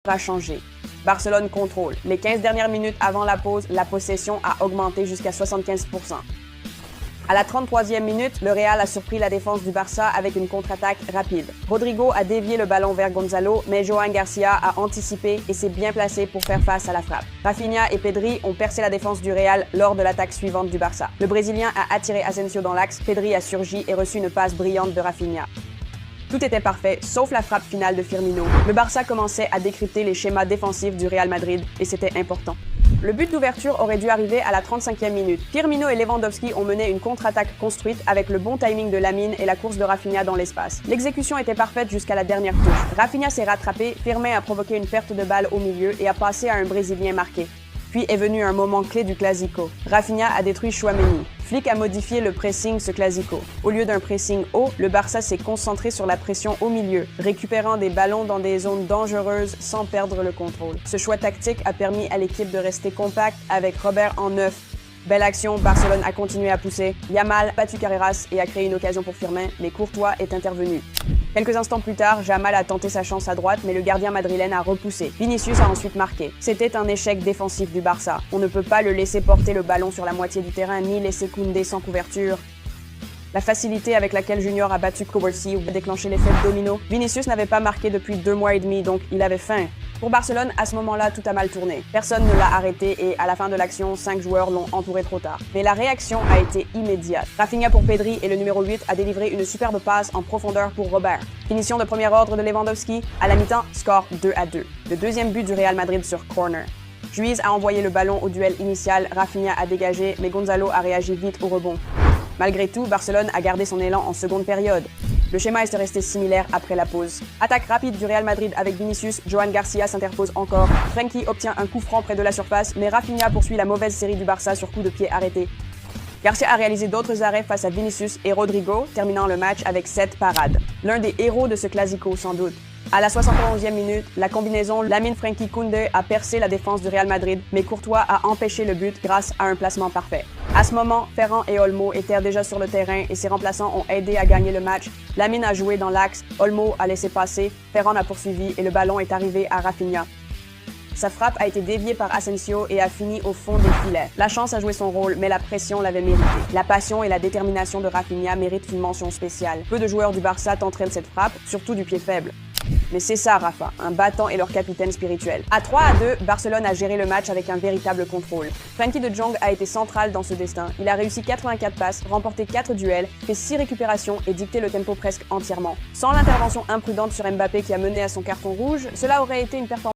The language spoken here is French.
a changé. Barcelone contrôle. Les 15 dernières minutes avant la pause, la possession a augmenté jusqu'à 75%. À la 33e minute, le Real a surpris la défense du Barça avec une contre-attaque rapide. Rodrigo a dévié le ballon vers Gonzalo, mais Joan Garcia a anticipé et s'est bien placé pour faire face à la frappe. Rafinha et Pedri ont percé la défense du Real lors de l'attaque suivante du Barça. Le Brésilien a attiré Asensio dans l'axe, Pedri a surgi et reçu une passe brillante de Rafinha. Tout était parfait, sauf la frappe finale de Firmino. Le Barça commençait à décrypter les schémas défensifs du Real Madrid et c'était important. Le but d'ouverture aurait dû arriver à la 35e minute. Firmino et Lewandowski ont mené une contre-attaque construite avec le bon timing de Lamine et la course de Rafinha dans l'espace. L'exécution était parfaite jusqu'à la dernière touche. Rafinha s'est rattrapé, Firmin a provoqué une perte de balle au milieu et a passé à un Brésilien marqué. Puis est venu un moment clé du Clasico. Rafinha a détruit Tchouaméni. Flick a modifié le pressing ce Clasico. Au lieu d'un pressing haut, le Barça s'est concentré sur la pression au milieu, récupérant des ballons dans des zones dangereuses sans perdre le contrôle. Ce choix tactique a permis à l'équipe de rester compacte avec Robert en neuf. Belle action, Barcelone a continué à pousser. Yamal a battu Carreras et a créé une occasion pour Firmin, mais Courtois est intervenu. Quelques instants plus tard, Yamal a tenté sa chance à droite, mais le gardien madrilène a repoussé. Vinicius a ensuite marqué. C'était un échec défensif du Barça. On ne peut pas le laisser porter le ballon sur la moitié du terrain, ni laisser Koundé sans couverture. La facilité avec laquelle Junior a battu Kovacic a déclenché l'effet de domino. Vinicius n'avait pas marqué depuis 2 mois et demi, donc il avait faim. Pour Barcelone, à ce moment-là, tout a mal tourné. Personne ne l'a arrêté et à la fin de l'action, 5 joueurs l'ont entouré trop tard. Mais la réaction a été immédiate. Rafinha pour Pedri et le numéro 8 a délivré une superbe passe en profondeur pour Robert. Finition de premier ordre de Lewandowski. À la mi-temps, score 2-2. Le deuxième but du Real Madrid sur corner. Juiz a envoyé le ballon au duel initial, Rafinha a dégagé, mais Gonzalo a réagi vite au rebond. Malgré tout, Barcelone a gardé son élan en seconde période. Le schéma est resté similaire après la pause. Attaque rapide du Real Madrid avec Vinicius, Joan Garcia s'interpose encore. Frenkie obtient un coup franc près de la surface, mais Rafinha poursuit la mauvaise série du Barça sur coup de pied arrêté. Garcia a réalisé d'autres arrêts face à Vinicius et Rodrigo, terminant le match avec 7 parades. L'un des héros de ce Clasico sans doute. À la 71e minute, la combinaison Lamine-Frenkie-Koundé a percé la défense du Real Madrid, mais Courtois a empêché le but grâce à un placement parfait. À ce moment, Ferran et Olmo étaient déjà sur le terrain et ses remplaçants ont aidé à gagner le match. Lamine a joué dans l'axe, Olmo a laissé passer, Ferran a poursuivi et le ballon est arrivé à Rafinha. Sa frappe a été déviée par Asensio et a fini au fond des filets. La chance a joué son rôle, mais la pression l'avait mérité. La passion et la détermination de Rafinha méritent une mention spéciale. Peu de joueurs du Barça tenteront cette frappe, surtout du pied faible. Mais c'est ça, Rafa, un battant et leur capitaine spirituel. À 3-2, Barcelone a géré le match avec un véritable contrôle. Frenkie de Jong a été central dans ce destin. Il a réussi 84 passes, remporté 4 duels, fait 6 récupérations et dicté le tempo presque entièrement. Sans l'intervention imprudente sur Mbappé qui a mené à son carton rouge, cela aurait été une performance